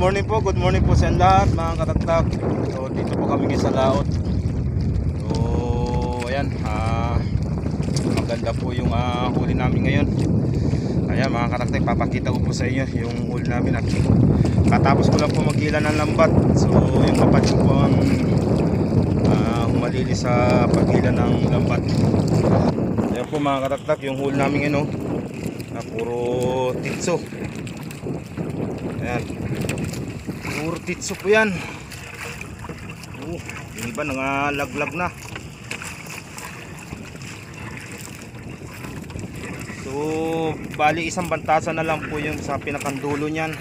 good morning po sa lahat mga kataktak. So dito po kami ngayon sa laot. So ayan, maganda po yung huli namin ngayon. Ayan mga kataktak, papakita ko po sa inyo yung huli namin at katapos ko lang po maghila ng lambat. So yung kapatid po ang humalili sa paghila ng lambat. Ayan po mga kataktak, yung huli namin ngayon na puro titso. Ayan, puro titso po yan. Yung iba nangalaglag na. So bali isang bantasa na lang po yung sa pinakandulo nyan.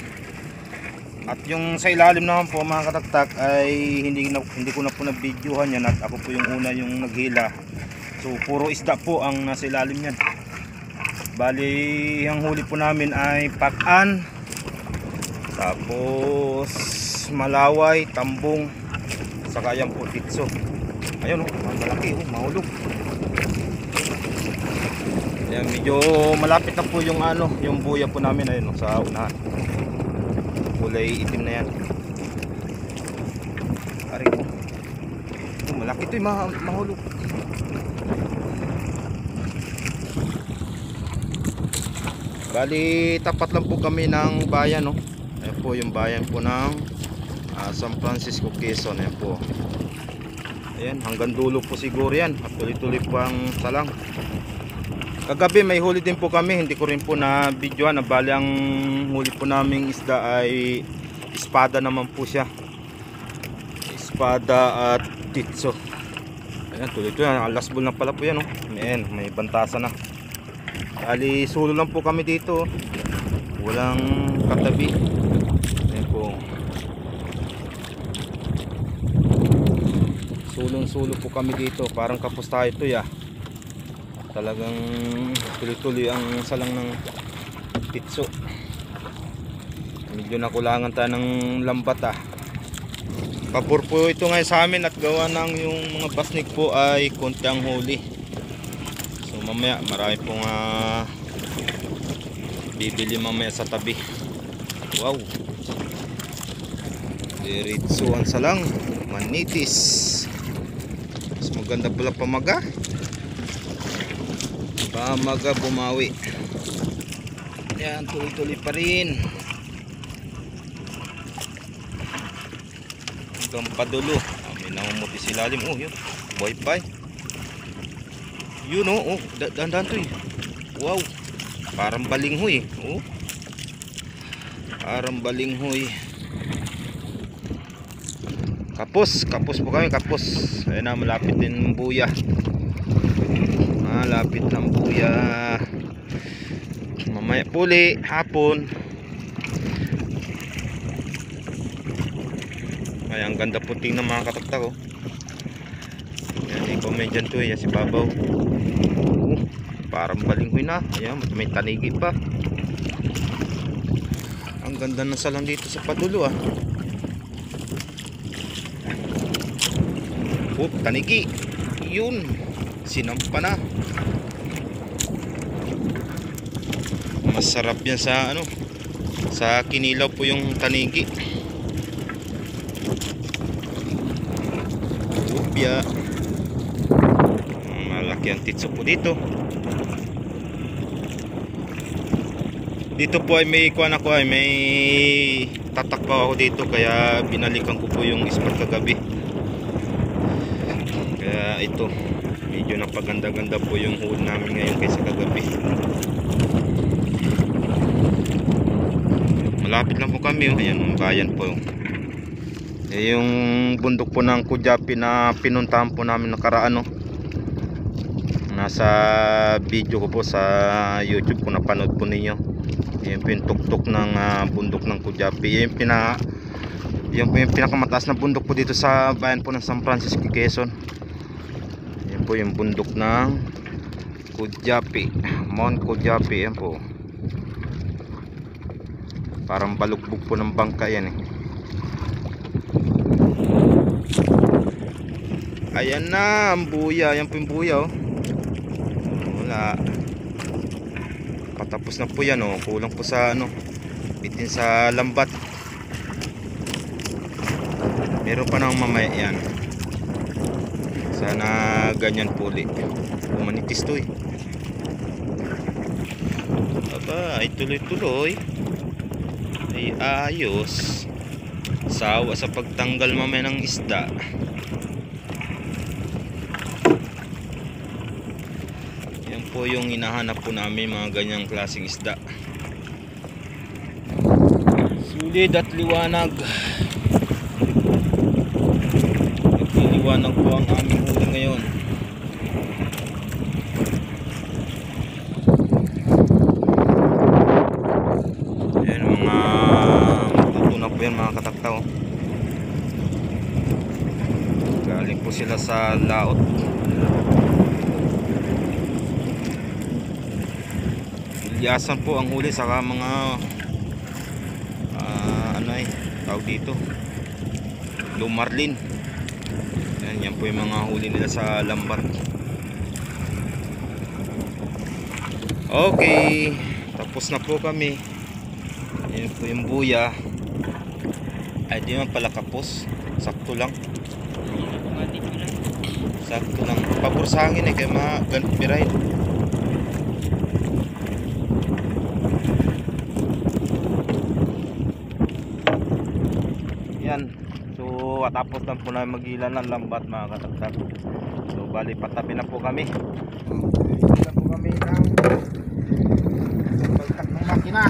At yung sa ilalim naman po mga kataktak ay hindi ko na po na-videohan yan. At ako po yung una yung naghila. So puro isda po ang nasa ilalim nyan. Bali ang huli po namin ay pakan, tapos malaway, tambong, saka yan po titso. Ayun ang malaki mahulog. Ayan, medyo malapit na po yung yung buya po namin ayun sa unahan. Kulay itim na yan. Ari po. Malaki ito mahulog. Bali tapat lang po kami ng bayan Ayan po yung bayan po ng San Francisco, Quezon. Ayan po. Ayan, hanggang dulo po siguro yan. At tuloy-tuloy po ang salang. Kagabi may huli din po kami. Hindi ko rin po na videoan. Bali ang huli po naming isda ay espada naman po siya. Espada at titso. Ayan, tuloy-tuloy. Last ball na pala po yan Ayan, may bantasa na. Bali solo lang po kami dito. Walang katabi. Ayan po. Sulong-sulo po kami dito. Parang kapos tayo ito ya. Talagang tuloy-tuloy ang salang ng titso. Medyo nakulangan tayo ng lambat Pabor po ito ngayon sa amin at gawa ng yung mga basnik po ay konti ang huli. So mamaya marami pong bibili mamaya sa tabi. Wow, diretso ang salang, manitis. Mas maganda pala pamaga bumawi. Yan, tuloy-tuloy pa rin hanggang padulo. May namumuti silalim. Yun, wifi yun dandan to Wow, parang balinghoy parang balinghoy. Kapos po kami, kapos. Ayun na, malapit din buya. Malapit ng buya. Mamaya puli hapon. Ay, ang ganda po tingnan mga kataktak Yan, i-comment dyan to si Babaw. Parang balinghoy na. Ayan, may tanigi pa. Ang ganda ng salang dito sa padulo tanigi. Yun, sinampa na. Masarap yan sa sa kinilaw po yung tanigi. Lupya. Malaki ang titso po dito. Dito po ay may may tatak pa ako dito, kaya binalikan ko po yung spot kagabi. Kaya ito, medyo napaganda-ganda po yung huli namin ngayon kaysa kagabi. Malapit lang po kami ayan ang bayan po. Yung bundok po ng Kujapi na pinuntahan po namin nakaraan nasa video ko po sa YouTube kung napanood po ninyo. Yung pintuktok ng bundok ng Kujapi. Yung pinakamataas na bundok po dito sa bayan po ng San Francisco, Quezon. Yan po yung bundok ng Kujapi, Mount Kujapi. Yan po, parang balugbog po ng bangka yan Ayan na ang buya. Yan po yung buya wala, patapos na po yan kulang po sa bitin sa lambat. Meron pa nang mamaya yan. Sana ganyan po ulit. Kumanitis to eh. Aba, ay tuloy-tuloy. Ay ayos. Sawa sa pagtanggal mamaya ng isda. Yan po yung hinahanap po namin, mga ganyang klaseng isda. Sulid at liwanag. Nagliliwanag po ang aming huli ngayon. Ayan, mga matutunan po yan, mga kataktaw. Galing po sila sa laot. Ilyasan po ang huli, saka mga ano eh, tawag dito, lumarlin. Yan po yung mga huli nila sa lambat. Okay, tapos na po kami. Yan po yung buya. Ay di man pala kapos. Sakto lang. Sakto lang. Pabor sa hangin eh, kaya ganit birahin. Yan. So tapos lang po na magilan ng lambat, mga kataktak. So bali patabi na po kami. Patabi na po kami ng pagtak ng makina.